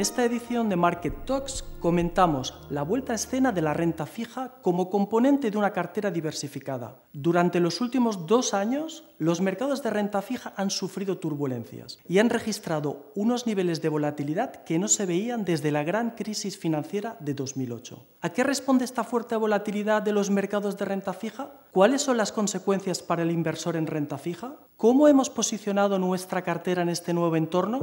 En esta edición de Market Talks comentamos la vuelta a escena de la renta fija como componente de una cartera diversificada. Durante los últimos 2 años, los mercados de renta fija han sufrido turbulencias y han registrado unos niveles de volatilidad que no se veían desde la gran crisis financiera de 2008. ¿A qué responde esta fuerte volatilidad de los mercados de renta fija? ¿Cuáles son las consecuencias para el inversor en renta fija? ¿Cómo hemos posicionado nuestra cartera en este nuevo entorno?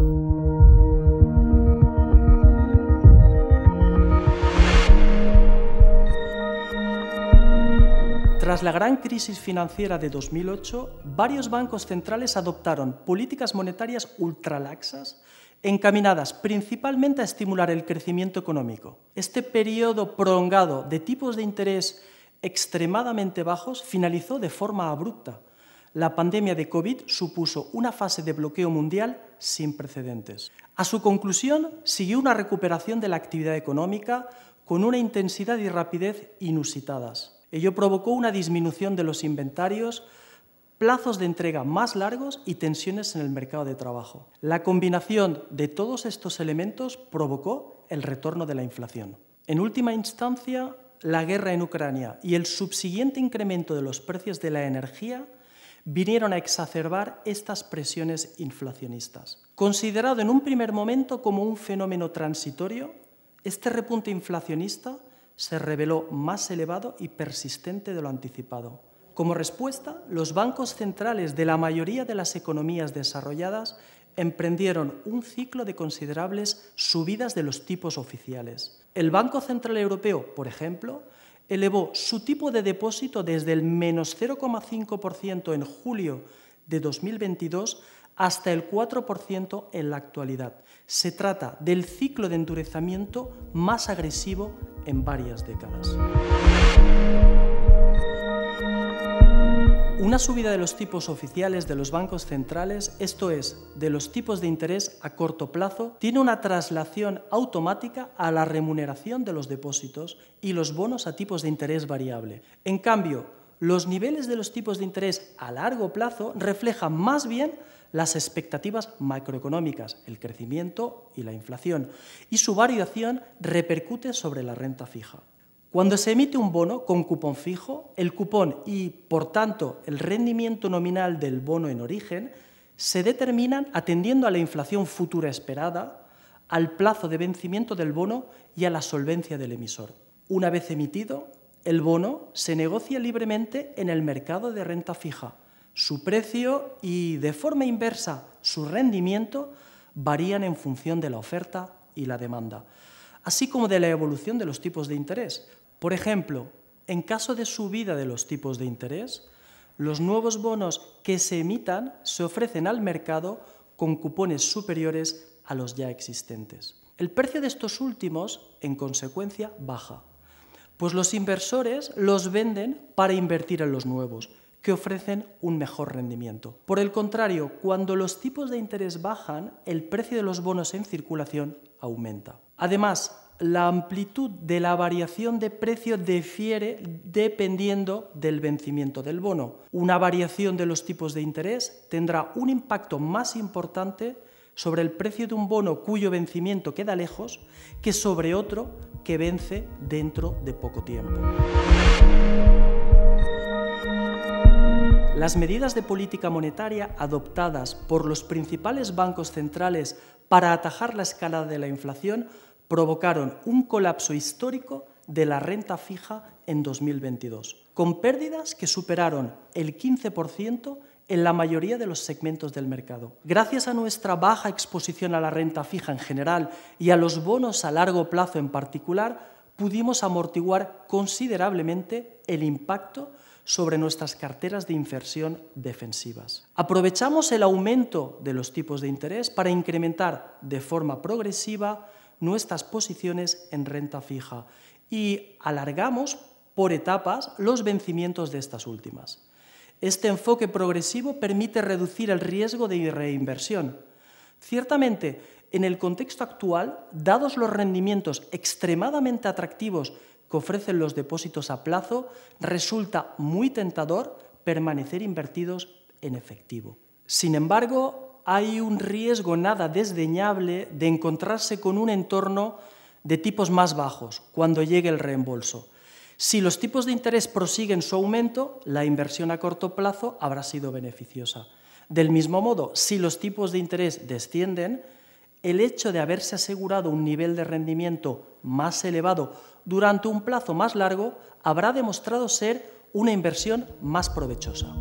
Tras la gran crisis financiera de 2008, varios bancos centrales adoptaron políticas monetarias ultralaxas encaminadas principalmente a estimular el crecimiento económico. Este periodo prolongado de tipos de interés extremadamente bajos finalizó de forma abrupta. La pandemia de COVID supuso una fase de bloqueo mundial sin precedentes. A su conclusión siguió una recuperación de la actividad económica con una intensidad y rapidez inusitadas. Ello provocó una disminución de los inventarios, plazos de entrega más largos y tensiones en el mercado de trabajo. La combinación de todos estos elementos provocó el retorno de la inflación. En última instancia, la guerra en Ucrania y el subsiguiente incremento de los precios de la energía vinieron a exacerbar estas presiones inflacionistas. Considerado en un primer momento como un fenómeno transitorio, este repunte inflacionista se reveló más elevado y persistente de lo anticipado. Como respuesta, los bancos centrales de la mayoría de las economías desarrolladas emprendieron un ciclo de considerables subidas de los tipos oficiales. El Banco Central Europeo, por ejemplo, elevó su tipo de depósito desde el menos 0,5% en julio de 2022 hasta el 4% en la actualidad. Se trata del ciclo de endurecimiento más agresivo en varias décadas. Una subida de los tipos oficiales de los bancos centrales, esto es, de los tipos de interés a corto plazo, tiene una traslación automática a la remuneración de los depósitos y los bonos a tipos de interés variable. En cambio, los niveles de los tipos de interés a largo plazo reflejan más bien las expectativas macroeconómicas, el crecimiento y la inflación, y su variación repercute sobre la renta fija. Cuando se emite un bono con cupón fijo, el cupón y, por tanto, el rendimiento nominal del bono en origen se determinan atendiendo a la inflación futura esperada, al plazo de vencimiento del bono y a la solvencia del emisor. Una vez emitido, el bono se negocia libremente en el mercado de renta fija. Su precio y, de forma inversa, su rendimiento varían en función de la oferta y la demanda, así como de la evolución de los tipos de interés. Por ejemplo, en caso de subida de los tipos de interés, los nuevos bonos que se emitan se ofrecen al mercado con cupones superiores a los ya existentes. El precio de estos últimos, en consecuencia, baja, pues los inversores los venden para invertir en los nuevos, que ofrecen un mejor rendimiento. Por el contrario, cuando los tipos de interés bajan, el precio de los bonos en circulación aumenta. Además, la amplitud de la variación de precio difiere dependiendo del vencimiento del bono. Una variación de los tipos de interés tendrá un impacto más importante sobre el precio de un bono cuyo vencimiento queda lejos que sobre otro que vence dentro de poco tiempo. Las medidas de política monetaria adoptadas por los principales bancos centrales para atajar la escalada de la inflación provocaron un colapso histórico de la renta fija en 2022, con pérdidas que superaron el 15% en la mayoría de los segmentos del mercado. Gracias a nuestra baja exposición a la renta fija en general y a los bonos a largo plazo en particular, pudimos amortiguar considerablemente el impacto sobre nuestras carteras de inversión defensivas. Aprovechamos el aumento de los tipos de interés para incrementar de forma progresiva nuestras posiciones en renta fija y alargamos por etapas los vencimientos de estas últimas. Este enfoque progresivo permite reducir el riesgo de reinversión. Ciertamente, en el contexto actual, dados los rendimientos extremadamente atractivos que ofrecen los depósitos a plazo, resulta muy tentador permanecer invertidos en efectivo. Sin embargo, hay un riesgo nada desdeñable de encontrarse con un entorno de tipos más bajos cuando llegue el reembolso. Si los tipos de interés prosiguen su aumento, la inversión a corto plazo habrá sido beneficiosa. Del mismo modo, si los tipos de interés descienden, el hecho de haberse asegurado un nivel de rendimiento más elevado durante un plazo más largo habrá demostrado ser una inversión más provechosa.